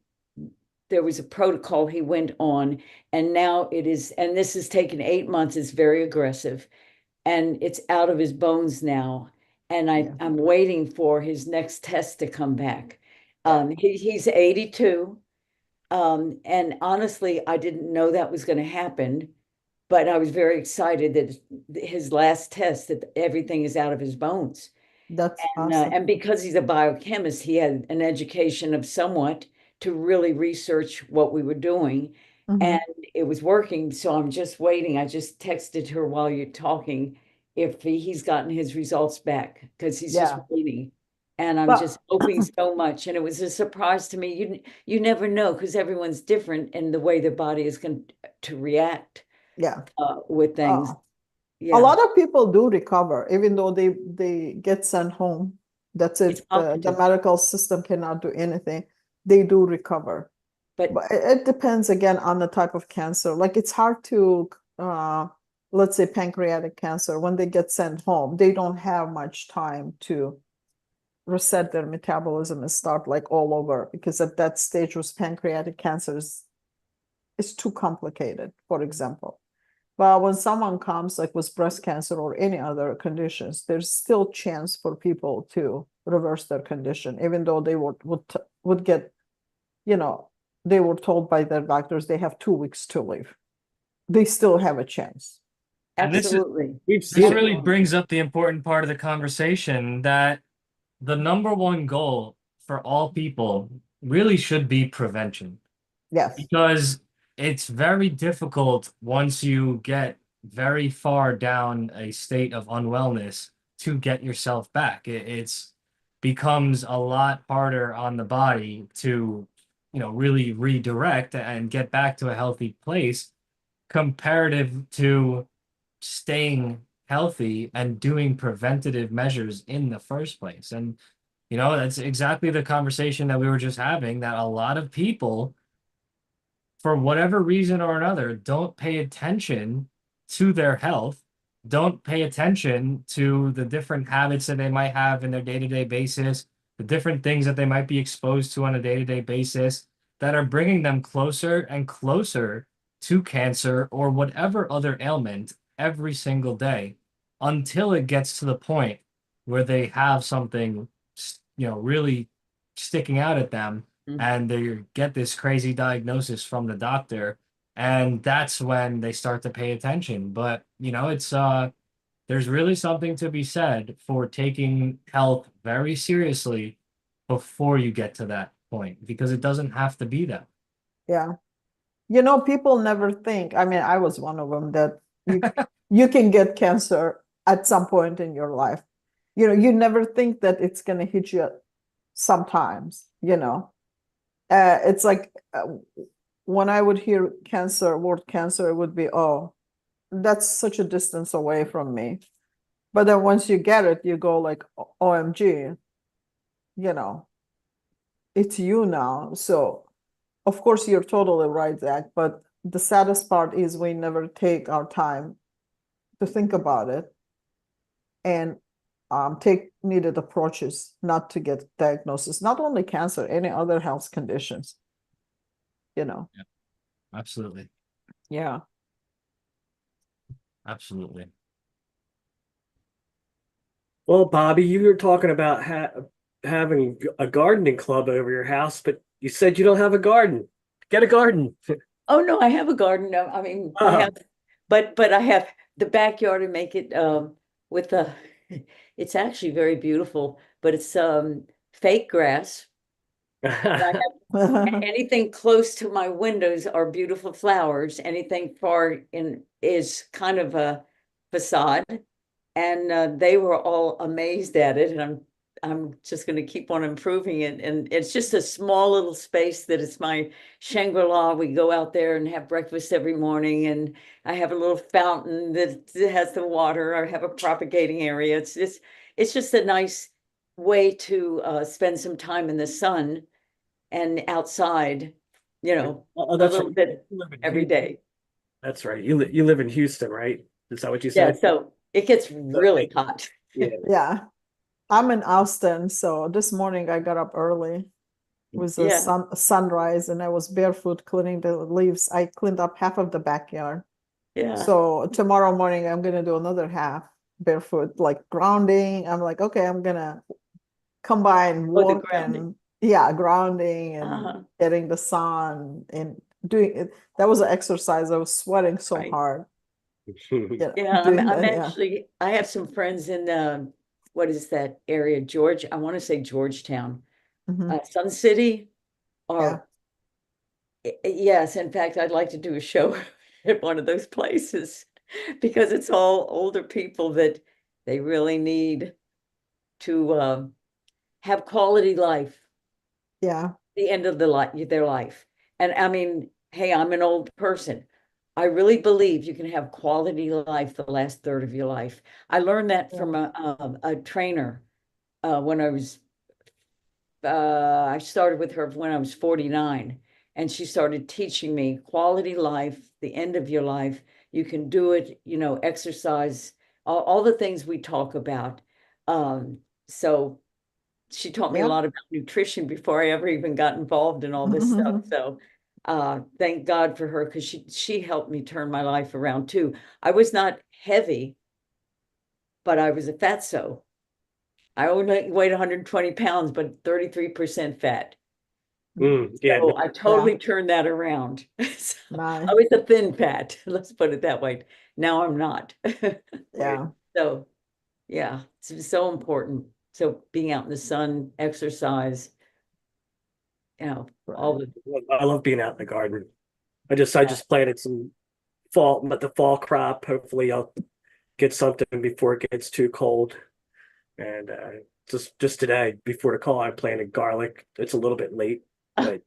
there was a protocol he went on, and now and this has taken 8 months. It's very aggressive, and it's out of his bones now. And yeah, I'm waiting for his next test to come back. yeah, He's 82. And honestly, I didn't know that was going to happen, but I was very excited that his last test, that everything is out of his bones. that's awesome. And because he's a biochemist, he had an education of somewhat to really research what we were doing. And Mhm. it was working. So I'm just waiting. I just texted her while you're talking if he's gotten his results back because he's just Yeah, waiting. And I'm but just hoping so much. And it was a surprise to me. You never know because everyone's different in the way their body is going to react yeah. with things. uh, a Yeah, lot of people do recover, even though they get sent home. That's it's it. The cognitive, medical system cannot do anything. They do recover, but but it depends again on the type of cancer. Like it's hard to, let's say pancreatic cancer, when they get sent home, they don't have much time to reset their metabolism and start like all over because at that stage with pancreatic cancer is too complicated, for example. But when someone comes like with breast cancer or any other conditions, there's still chance for people to reverse their condition, even though they would get, you know, they were told by their doctors they have 2 weeks to live. They still have a chance. And Absolutely. we've this seen it. really brings up the important part of the conversation that the number one goal for all people really should be prevention. Yes. Because it's very difficult once you get very far down a state of unwellness to get yourself back. It's becomes a lot harder on the body to, really redirect and get back to a healthy place comparative to staying healthy and doing preventative measures in the first place. And, that's exactly the conversation that we were just having, that a lot of people for whatever reason or another, don't pay attention to their health, don't pay attention to the different habits that they might have in their day-to-day basis, the different things that they might be exposed to on a day-to-day basis that are bringing them closer and closer to cancer or whatever other ailment every single day until it gets to the point where they have something, really sticking out at them Mhm. and they get this crazy diagnosis from the doctor, and that's when they start to pay attention. But it's there's really something to be said for taking health very seriously before you get to that point, because it doesn't have to be that. Yeah. People never think, I mean, I was one of them, that you can get cancer at some point in your life. You never think that it's going to hit you sometimes. It's like when I would hear cancer, word cancer, it would be, oh, that's such a distance away from me. But then once you get it, you go like, OMG, you know, it's you now. So of course you're totally right, Zach. But the saddest part is we never take our time to think about it and take needed approaches not to get diagnosis, not only cancer, any other health conditions. Yeah, absolutely. Yeah. Absolutely. Well, Bobby, you were talking about having a gardening club over your house, but you said you don't have a garden. Get a garden. Oh, no, I have a garden. No, I mean, I Oh. have, but I have the backyard and make it with the it's actually very beautiful, but it's fake grass. And I have anything close to my windows are beautiful flowers. Anything far in is kind of a facade. And they were all amazed at it, and I'm just going to keep on improving it. And it's just a small little space that is my Shangri-La. We go out there and have breakfast every morning, and I have a little fountain that has the water. I have a propagating area. It's just a nice way to spend some time in the sun and outside, Oh, a that's little right. bit You live in every Houston. day. That's right. You live in Houston, right? Is that what you Yeah, said? so it gets So, really hot. yeah. Yeah. I'm in Austin, so this morning I got up early with the Yeah, sunrise, and I was barefoot cleaning the leaves. I cleaned up half of the backyard. yeah. So tomorrow morning I'm gonna do another half barefoot, like grounding. I'm like, okay, I'm gonna combine Oh, the work grounding. and yeah, grounding and Uh-huh, getting the sun and doing it. That was an exercise. I was sweating so right. hard. Yeah, Yeah, I'm doing I'm that. Yeah. actually I have some friends in what is that area? I want to say Georgetown. Mhm. Sun City Yeah. or yes, in fact, I'd like to do a show at one of those places because it's all older people that they really need to have quality life, Yeah. the end of their life. And I mean, hey, I'm an old person. I really believe you can have quality life the last third of your life. I learned that Yeah. from a trainer when I started with her when I was 49, and she started teaching me quality life, the end of your life. You can do it, exercise, all the things we talk about. So she taught me a Yeah. lot about nutrition before I ever even got involved in all this stuff. So thank God for her, because she helped me turn my life around too. I was not heavy, but I was a fatso. I only weighed 120 pounds, but 33% fat. Yeah. So I Yeah. totally turned that around. So I Nice. was a thin fat, let's put it that way. Now I'm not. Yeah. So, yeah, it's so important. So being out in the sun, exercise, all Right. the, I love being out in the garden. I just planted some the fall crop. Hopefully I'll get something before it gets too cold. And just today, before the call, I planted garlic. It's a little bit late, but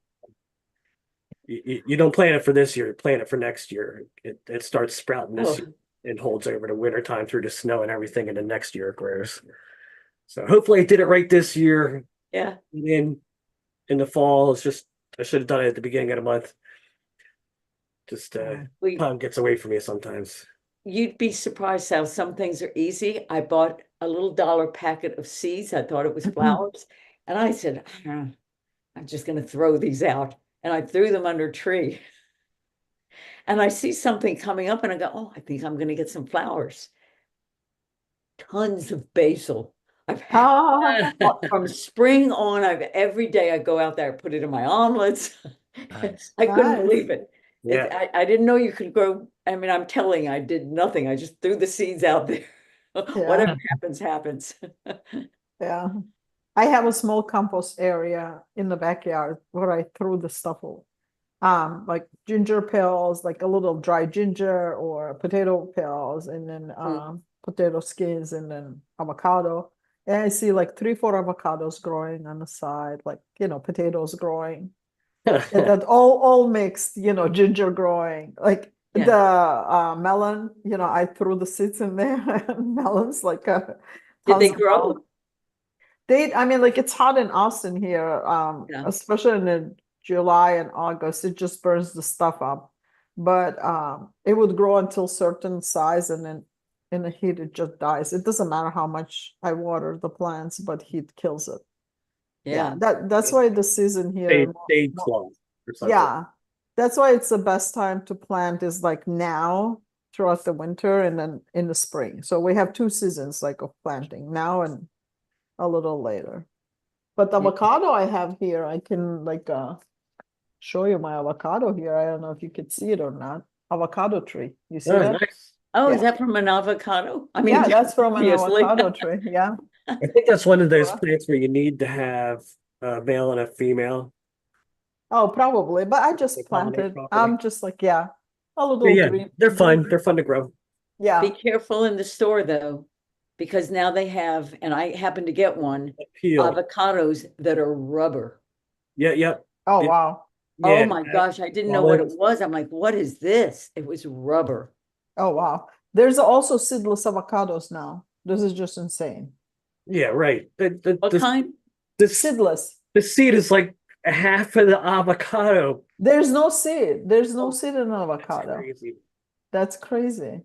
you don't plant it for this year, you plant it for next year. It starts sprouting this oh, year and holds over the winter time through the snow and everything, and the next year it grows. So hopefully I did it right this year. yeah. And then in the fall, it's just I should have done it at the beginning of the month. Just Yeah. time gets away from me sometimes. You'd be surprised how some things are easy. I bought a little dollar packet of seeds. I thought it was flowers. And I said, I'm just going to throw these out. And I threw them under a tree. And I see something coming up and I go, oh, I think I'm going to get some flowers. Tons of basil. I've had Ah, from spring on, every day I go out there, put it in my omelets. Nice. I couldn't nice. believe it. Yeah. I didn't know you could grow. I mean, I'm telling you, I did nothing. I just threw the seeds out there. Whatever happens, happens. Yeah. I have a small compost area in the backyard where I threw the stuff over. Like ginger peels, like a little dry ginger or potato peels, and then potato skins, and then avocado. And I see like 3, 4 avocados growing on the side, like potatoes growing. And that all mixed, ginger growing. Like Yeah. the melon, I threw the seeds in there. Melons like Did they tons of grow? melon. I mean, like it's hot in Austin here, Yeah. especially in the July and August, it just burns the stuff up. But it would grow until certain size, and then in the heat it just dies. It doesn't matter how much I water the plants, but heat kills it. Yeah, Yeah. that's why the season here, Shade cloth or something. yeah, that's why it's the best time to plant is like now throughout the winter and then in the spring. So we have 2 seasons like of planting, now and a little later. But the Yeah. avocado I have here, I can like show you my avocado here. I don't know if you could see it or not. Avocado tree. You see Oh, that? nice. Oh, is Yeah. that from an avocado? I mean, Yeah, that's from an obviously. avocado tree. Yeah. I think that's one of those Sure. plants where you need to have a male and a female Oh, probably. But I to just pollinate planted. properly. I'm just like, yeah, a Yeah, little yeah, green. they're fun. They're fun to grow. Be Yeah. careful in the store though, because now they have, and I happen to get one, Peel. avocados that are rubber. Yeah, yep. Oh, It- wow. Oh Yeah. my gosh, I didn't know what it was. I'm like, what is this? It was rubber. Oh, wow. There's also seedless avocados now. This is just insane. Yeah, right. What kind? Seedless. The seed is like a half of the avocado. There's no seed. There's no Oh, seed in an That's avocado. crazy. That's crazy.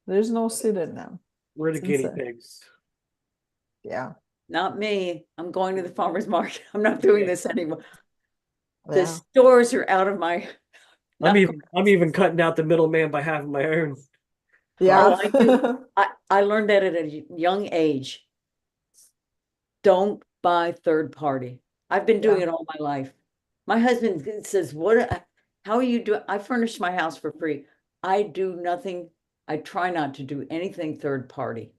There's no seed in them. We're the It's guinea insane. pigs. Yeah. Not me. I'm going to the farmer's market. I'm not doing this anymore. The Yeah. stores are out of my. I'm not I'm even cutting out the middleman by having my own. Yeah. I do. I learned that at a young age. Don't buy third party. I've been doing Yeah. it all my life. My husband says, how are you doing? I furnish my house for free. I do nothing. I try not to do anything third party.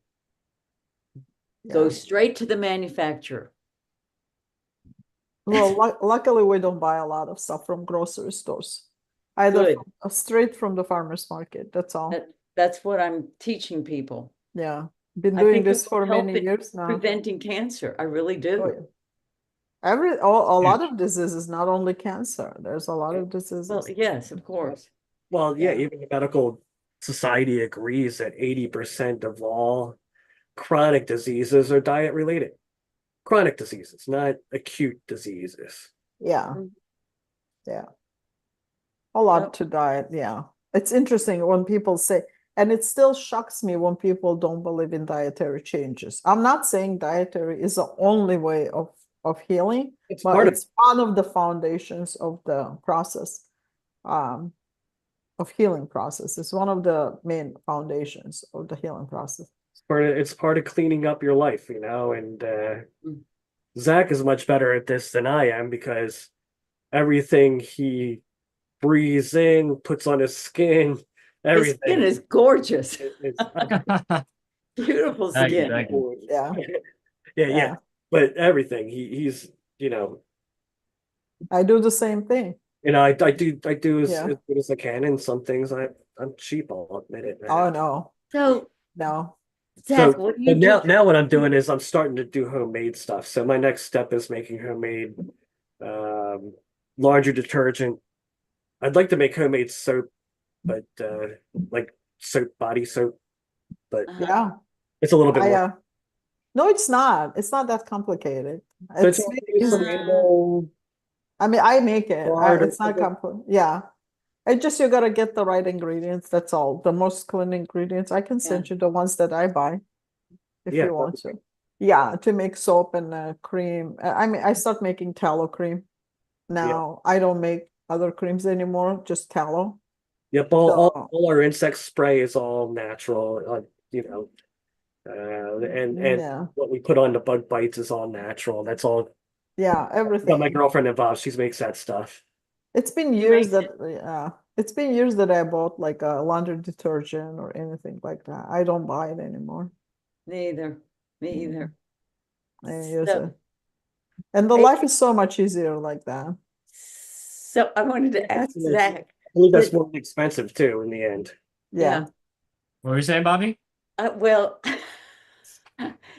Go Yeah. straight to the manufacturer. Well, luckily we don't buy a lot of stuff from grocery stores. Either Good. straight from the farmer's market. That's all. That's what I'm teaching people. Yeah. Been I doing think it this will for help many in years now. preventing cancer. I really Oh, do. yeah. A lot of diseases, not only cancer. There's a lot of Well, diseases. yes, of course. Well, yeah, Yeah. even the medical society agrees that 80% of all chronic diseases are diet related. Chronic diseases, not acute diseases. Yeah. Mm. Yeah. A lot Well, to diet. Yeah. It's interesting when people say, and it still shocks me when people don't believe in dietary changes. I'm not saying dietary is the only way of healing, It's but part of it's one of the foundations of the process, of healing process. It's one of the main foundations of the healing process. it's part of cleaning up your life, you know, and Mm. Zach is much better at this than I am because everything he breathes in, puts on his skin, His skin everything. is gorgeous. It's Beautiful Thank you, skin. thank you. Yeah. yeah, Yeah. but everything. He's you know I do the same thing. I do Yeah. as good as I can, and some things I'm cheap. I'll admit it. Oh no, So, no. Zach, So, what do you but do? now what I'm doing is I'm starting to do homemade stuff. So my next step is making homemade um, laundry detergent. I'd like to make homemade soap, but like soap, body soap, but Uh-huh. Yeah. it's a little bit I more. No, it's not. It's not that complicated. So it's It's only really some easy. animal I mean, I make it. lard or It's not something. complex. Yeah. It just you gotta get the right ingredients. That's all. The most clean ingredients. I can send you the ones that I buy if Yeah, you want to. Yeah, to make soap and cream. I mean, I start making tallow cream yeah. now. I don't make other creams anymore, just tallow. Yep. So All our insect spray is all natural. And yeah, what we put on the bug bites is all natural. That's all. yeah, Got my everything. girlfriend involved. She makes that stuff. It's been You years make that it's been years that I bought like a laundry detergent or anything like that. I don't buy it anymore. Neither. Me either. I use So, it. And the I, life is so much easier like that. so I wanted to ask I Zach believe that's that, more expensive too in the end. Yeah. yeah, What were you saying, Bobby? well,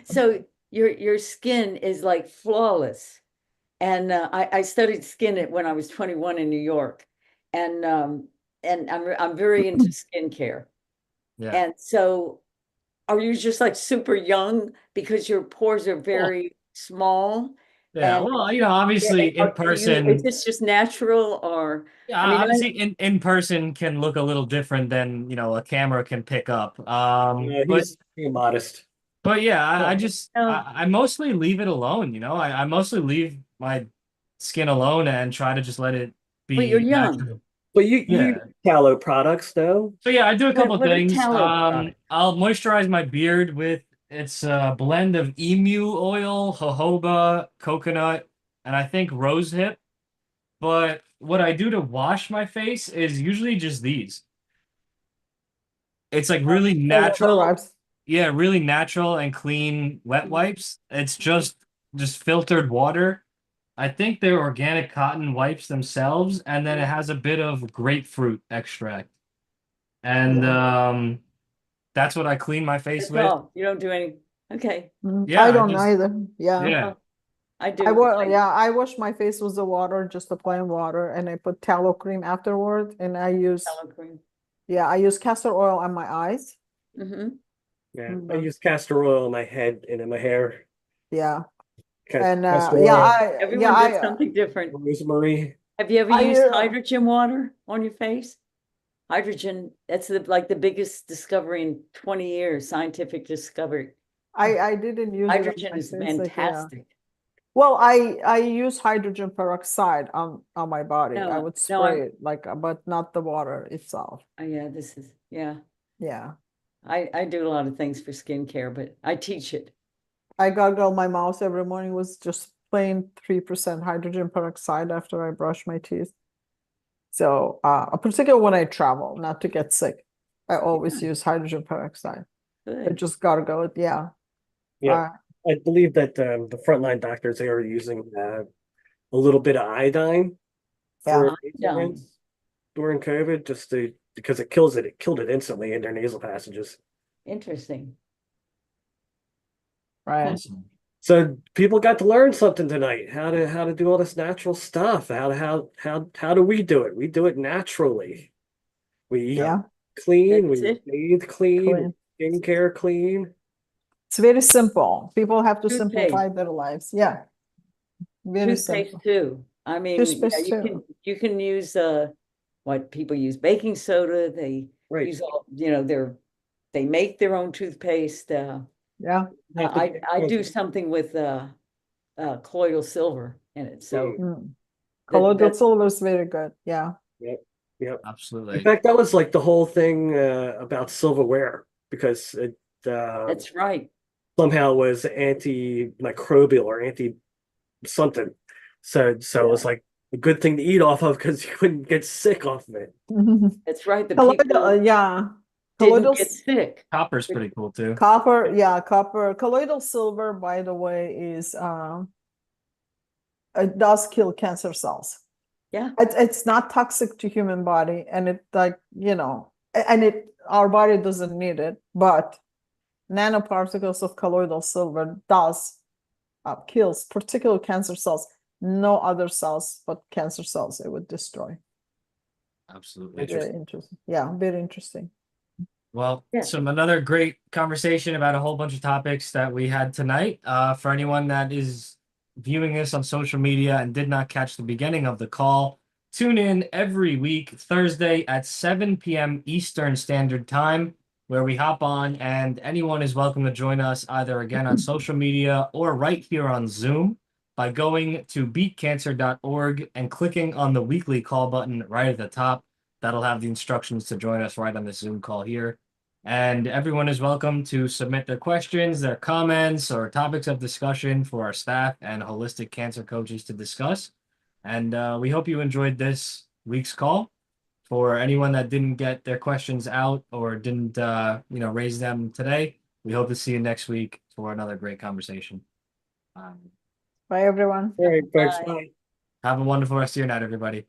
so your skin is like flawless. And I studied skin when I was 21 in New York, and I'm very into skincare. Yeah. And so, are you just like super young because your pores are Well, very small? yeah. And Well, obviously in is person, this just natural, or yeah, I mean, obviously in person can look a little different than, a camera can pick up. But He's being modest. yeah, I I just no, I mostly leave it alone. I mostly leave my skin alone and try to just let it but you're be young. natural. But you use Yeah. tallow products though. So yeah, I do a couple What are things. tallow? I'll moisturize my beard with it's a blend of emu oil, jojoba, coconut, and I think rose hip. But what I do to wash my face is usually just these. It's like really The water natural. wipes. Yeah, really natural and clean wet wipes. It's just filtered water. I think they're organic cotton wipes themselves, and then it has a bit of grapefruit extract. And Yeah. that's what I clean my face That's with. all. You don't do any. Okay. Yeah, I I don't just either. Yeah. yeah. Oh, I do. I wash my face with the water, just the plain water, and I put tallow cream afterward. And Tallow cream. I use castor oil on my eyes. Mm-hmm. Yeah, I Mm, use castor oil on my head and in my hair. Yeah. Ca- And Castor oil, Everyone does something different. rosemary. Have you ever I used hydrogen water on your face? Hydrogen, that's like the biggest discovery in 20 years, scientific discovery. I didn't use it on Hydrogen my is face, like, yeah. fantastic. Well, I use hydrogen peroxide on my body. I would No, spray it like, but not the water itself. yeah, this is, yeah. Yeah. I do a lot of things for skincare, but I teach it. I gargle my mouth every morning with just plain 3% hydrogen peroxide after I brush my teeth. So, particularly when I travel, not to get sick, I always use hydrogen peroxide. I Good. just gargle it. Yeah. Yeah, I believe that the frontline doctors they are using a little bit of iodine Yeah. for nasal Iodine. rinse during COVID, just to because it killed it instantly in their nasal passages. Interesting. Right. Awesome. So people got to learn something tonight, how to do all this natural stuff. How do we do it? We do it naturally. We eat Yeah. clean, That's we it. bathe clean, Clean. skincare clean. It's very simple. People have to Toothpaste. simplify their lives. Yeah. Very Toothpaste simple. too. I mean, Toothpaste too. you can use what people use baking soda. They Right. use all, they make their own toothpaste. Yeah. Have to- I do something with colloidal silver in it. So Colloidal that's silver is very good. Yeah. Yep. Yep. In Absolutely. fact, that was like the whole thing about silverware because it that's right. somehow was antimicrobial or anti something. So it was like, a good thing to eat off of because you couldn't get sick off of it. That's right. The Colloidal, people yeah. didn't Colloidal get sick. Copper's pretty cool too. copper, yeah, copper. Colloidal silver, by the way, is it does kill cancer cells. Yeah. It's not toxic to human body, and it like, and our body doesn't need it, but nanoparticles of colloidal silver does kills particular cancer cells. No other cells but cancer cells it would destroy. Absolutely. Very interesting. Yeah, very interesting. Well, Yeah. another great conversation about a whole bunch of topics that we had tonight. For anyone that is viewing this on social media and did not catch the beginning of the call, tune in every week, Thursday at 7 p.m. Eastern Standard Time, where we hop on, and anyone is welcome to join us either again on social media or right here on Zoom by going to BeatCancer.org and clicking on the weekly call button right at the top. That'll have the instructions to join us right on the Zoom call here. And everyone is welcome to submit their questions, their comments, or topics of discussion for our staff and holistic cancer coaches to discuss. And we hope you enjoyed this week's call. For anyone that didn't get their questions out or didn't, raise them today, we hope to see you next week for another great conversation. Bye, everyone. All right, folks. Bye. Bye. Have a wonderful rest of your night, everybody.